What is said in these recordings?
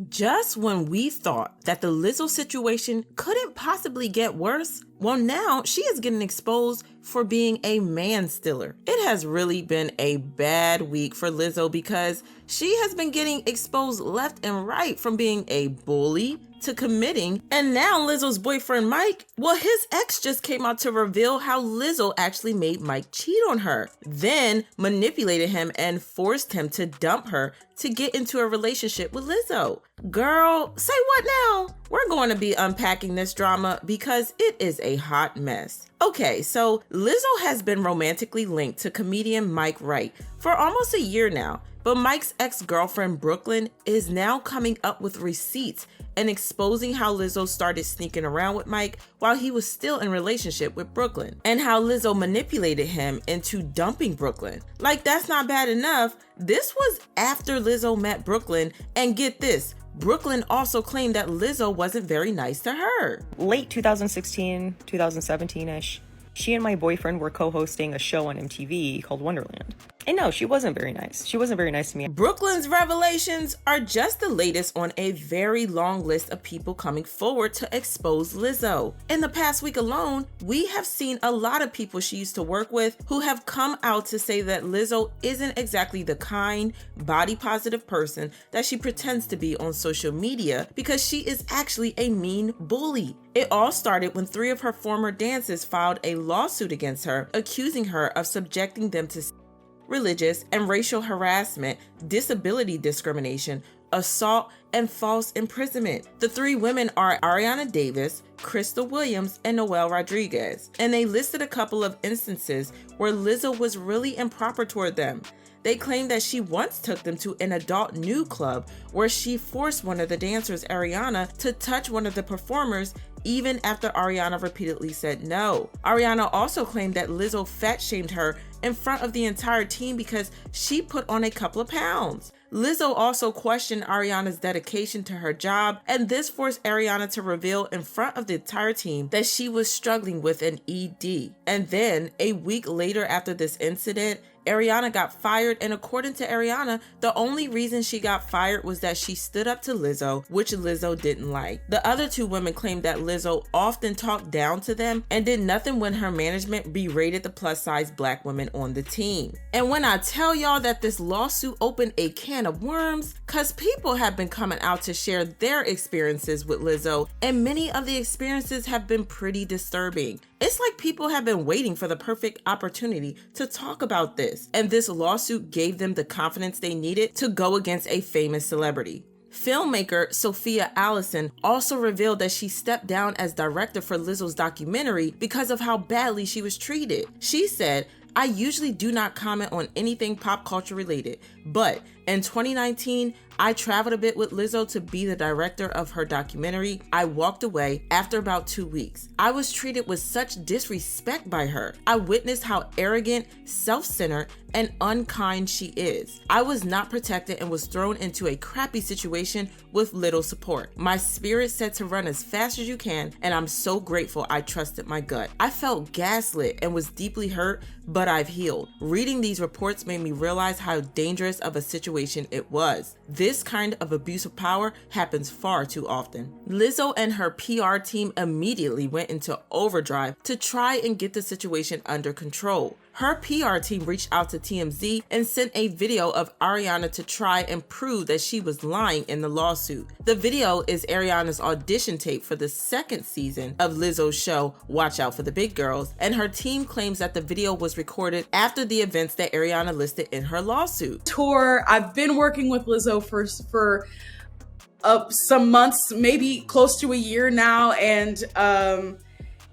Just when we thought that the Lizzo situation couldn't possibly get worse, well, now she is getting exposed for being a man stealer. It has really been a bad week for Lizzo because she has been getting exposed left and right, from being a bully to committing. And now Lizzo's boyfriend Mike, well, his ex just came out to reveal how Lizzo actually made Mike cheat on her, then manipulated him and forced him to dump her to get into a relationship with Lizzo. Girl, say what now? We're going to be unpacking this drama because it is a hot mess. Okay, so Lizzo has been romantically linked to comedian Mike Wright for almost a year now, but Mike's ex-girlfriend Brooklyn is now coming up with receipts and exposing how Lizzo started sneaking around with Mike while he was still in relationship with Brooklyn, and how Lizzo manipulated him into dumping Brooklyn. Like, that's not bad enough. This was after Lizzo met Brooklyn, and get this, Brooklyn also claimed that Lizzo wasn't very nice to her. Late 2016, 2017-ish, she and my boyfriend were co-hosting a show on MTV called Wonderland. And no, she wasn't very nice. She wasn't very nice to me. Brooklyn's revelations are just the latest on a very long list of people coming forward to expose Lizzo. In the past week alone, we have seen a lot of people she used to work with who have come out to say that Lizzo isn't exactly the kind, body-positive person that she pretends to be on social media, because she is actually a mean bully. It all started when 3 of her former dancers filed a lawsuit against her, accusing her of subjecting them to religious and racial harassment, disability discrimination, assault, and false imprisonment. The 3 women are Ariana Davis, Crystal Williams, and Noelle Rodriguez, and they listed a couple of instances where Lizzo was really improper toward them. They claimed that she once took them to an adult nude club where she forced one of the dancers, Ariana, to touch one of the performers even after Ariana repeatedly said no. Ariana also claimed that Lizzo fat-shamed her in front of the entire team because she put on a couple of pounds. Lizzo also questioned Ariana's dedication to her job, and this forced Ariana to reveal in front of the entire team that she was struggling with an ED. And then, a week later after this incident, Ariana got fired, and according to Ariana, the only reason she got fired was that she stood up to Lizzo, which Lizzo didn't like. The other 2 women claimed that Lizzo often talked down to them and did nothing when her management berated the plus-size black women on the team. And when I tell y'all that this lawsuit opened a can of worms, cause people have been coming out to share their experiences with Lizzo, and many of the experiences have been pretty disturbing. It's like people have been waiting for the perfect opportunity to talk about this, and this lawsuit gave them the confidence they needed to go against a famous celebrity. Filmmaker Sophia Allison also revealed that she stepped down as director for Lizzo's documentary because of how badly she was treated. She said, "I usually do not comment on anything pop culture related, but in 2019, I traveled a bit with Lizzo to be the director of her documentary. I walked away after about 2 weeks. I was treated with such disrespect by her. I witnessed how arrogant, self-centered, and unkind she is. I was not protected and was thrown into a crappy situation with little support. My spirit said to run as fast as you can, and I'm so grateful I trusted my gut. I felt gaslit and was deeply hurt, but I've healed. Reading these reports made me realize how dangerous of a situation it was. This kind of abuse of power happens far too often." Lizzo and her PR team immediately went into overdrive to try and get the situation under control. Her PR team reached out to TMZ and sent a video of Ariana to try and prove that she was lying in the lawsuit. The video is Ariana's audition tape for the 2nd season of Lizzo's show, Watch Out for the Big Girls, and her team claims that the video was recorded after the events that Ariana listed in her lawsuit. I've been working with Lizzo for some months, maybe close to a year now, and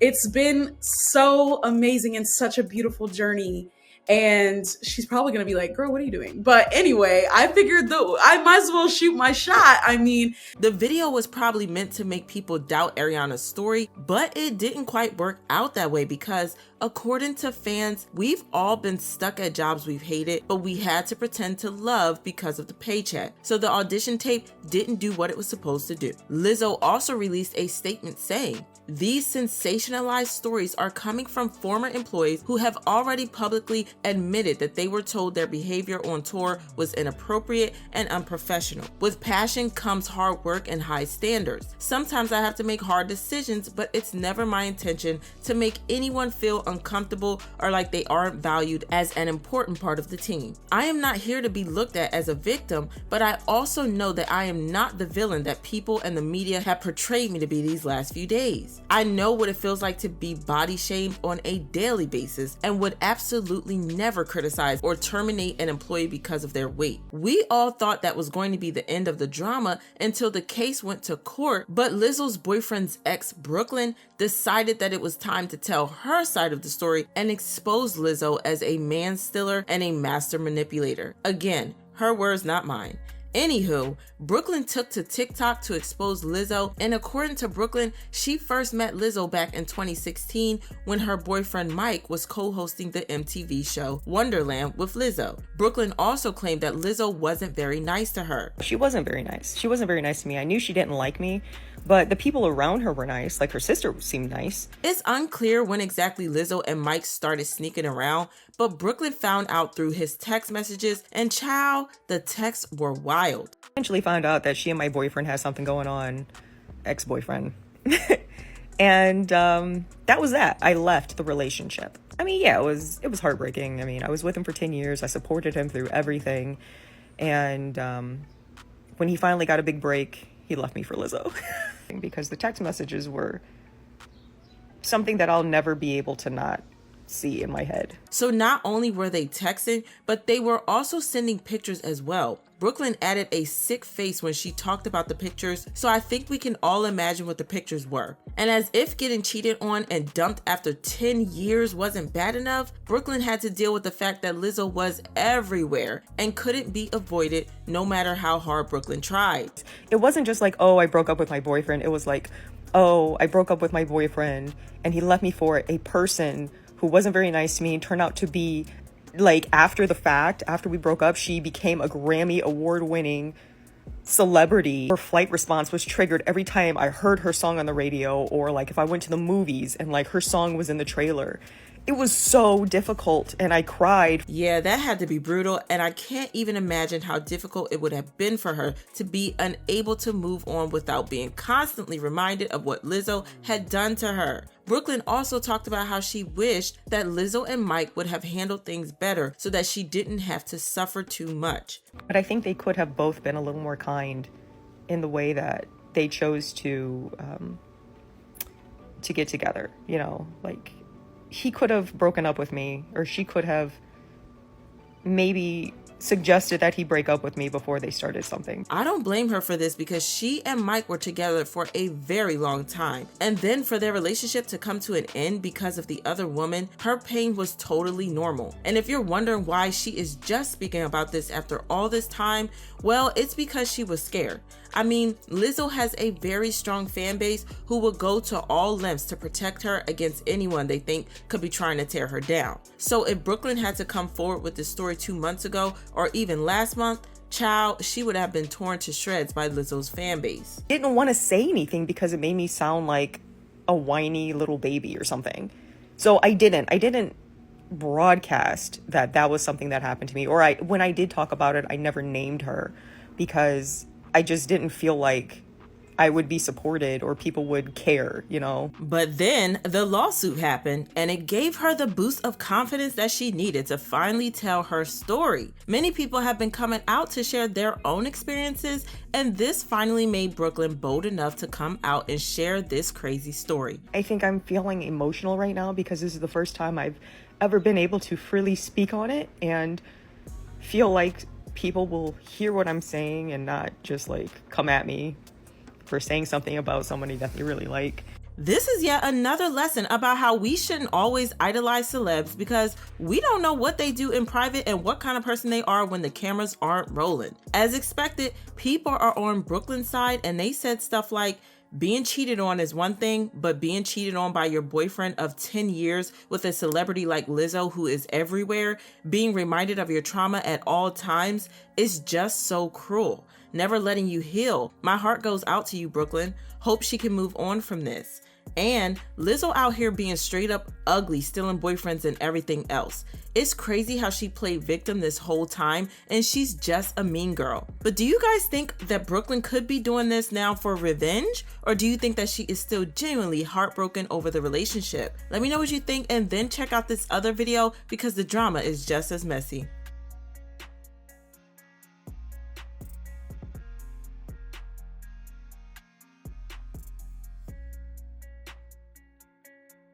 it's been so amazing and such a beautiful journey. And she's probably going to be like, "Girl, what are you doing?" But anyway, I figured I might as well shoot my shot. I mean, the video was probably meant to make people doubt Ariana's story, but it didn't quite work out that way because, according to fans, we've all been stuck at jobs we've hated, but we had to pretend to love because of the paycheck. So the audition tape didn't do what it was supposed to do. Lizzo also released a statement saying, These sensationalized stories are coming from former employees who have already publicly admitted that they were told their behavior on tour was inappropriate and unprofessional. With passion comes hard work and high standards. Sometimes I have to make hard decisions, but it's never my intention to make anyone feel uncomfortable or like they aren't valued as an important part of the team. I am not here to be looked at as a victim, but I also know that I am not the villain that people and the media have portrayed me to be these last few days. I know what it feels like to be body shamed on a daily basis and would absolutely never criticize or terminate an employee because of their weight. We all thought that was going to be the end of the drama until the case went to court, but Lizzo's boyfriend's ex, Brooklyn, decided that it was time to tell her side of the story and expose Lizzo as a man-stealer and a master manipulator. Again, her words, not mine. Anywho, Brooklyn took to TikTok to expose Lizzo, and according to Brooklyn, she first met Lizzo back in 2016 when her boyfriend Mike was co-hosting the MTV show Wonderland with Lizzo. Brooklyn also claimed that Lizzo wasn't very nice to her. She wasn't very nice. She wasn't very nice to me. I knew she didn't like me, but the people around her were nice. Like her sister seemed nice. It's unclear when exactly Lizzo and Mike started sneaking around, but Brooklyn found out through his text messages, and child, the texts were wild. Eventually found out that she and my boyfriend had something going on, ex-boyfriend. And that was that. I left the relationship. I mean, yeah, it was heartbreaking. I mean, I was with him for 10 years. I supported him through everything. And when he finally got a big break, he left me for Lizzo. Because the text messages were something that I'll never be able to not see in my head. So not only were they texting, but they were also sending pictures as well. Brooklyn added a sick face when she talked about the pictures, so I think we can all imagine what the pictures were. And as if getting cheated on and dumped after 10 years wasn't bad enough, Brooklyn had to deal with the fact that Lizzo was everywhere and couldn't be avoided no matter how hard Brooklyn tried. It wasn't just like, oh, I broke up with my boyfriend. It was like, oh, I broke up with my boyfriend and he left me for a person who wasn't very nice to me and turned out to be, like, after the fact, after we broke up, she became a Grammy award-winning celebrity. Her flight response was triggered every time I heard her song on the radio, or like if I went to the movies and like her song was in the trailer. It was so difficult and I cried. Yeah, that had to be brutal, and I can't even imagine how difficult it would have been for her to be unable to move on without being constantly reminded of what Lizzo had done to her. Brooklyn also talked about how she wished that Lizzo and Mike would have handled things better so that she didn't have to suffer too much. But I think they could have both been a little more kind in the way that they chose to get together, you know, like he could have broken up with me, or she could have maybe suggested that he break up with me before they started something. I don't blame her for this because she and Mike were together for a very long time. And then for their relationship to come to an end because of the other woman, her pain was totally normal. And if you're wondering why she is just speaking about this after all this time, well, it's because she was scared. I mean, Lizzo has a very strong fan base who will go to all lengths to protect her against anyone they think could be trying to tear her down. So if Brooklyn had to come forward with this story 2 months ago or even last month, child, she would have been torn to shreds by Lizzo's fan base. I didn't want to say anything because it made me sound like a whiny little baby or something. So I didn't broadcast that was something that happened to me. Or when I did talk about it, I never named her because I just didn't feel like I would be supported or people would care, you know. But then the lawsuit happened and it gave her the boost of confidence that she needed to finally tell her story. Many people have been coming out to share their own experiences, and this finally made Brooklyn bold enough to come out and share this crazy story. I think I'm feeling emotional right now because this is the first time I've ever been able to freely speak on it and feel like people will hear what I'm saying and not just like come at me for saying something about somebody that they really like. This is yet another lesson about how we shouldn't always idolize celebs because we don't know what they do in private and what kind of person they are when the cameras aren't rolling. As expected, people are on Brooklyn's side and they said stuff like, being cheated on is one thing, but being cheated on by your boyfriend of 10 years with a celebrity like Lizzo who is everywhere, being reminded of your trauma at all times is just so cruel. Never letting you heal. My heart goes out to you, Brooklyn. Hope she can move on from this. And Lizzo out here being straight up ugly, stealing boyfriends and everything else. It's crazy how she played victim this whole time, and she's just a mean girl. But do you guys think that Brooklyn could be doing this now for revenge? Or do you think that she is still genuinely heartbroken over the relationship? Let me know what you think, and then check out this other video because the drama is just as messy.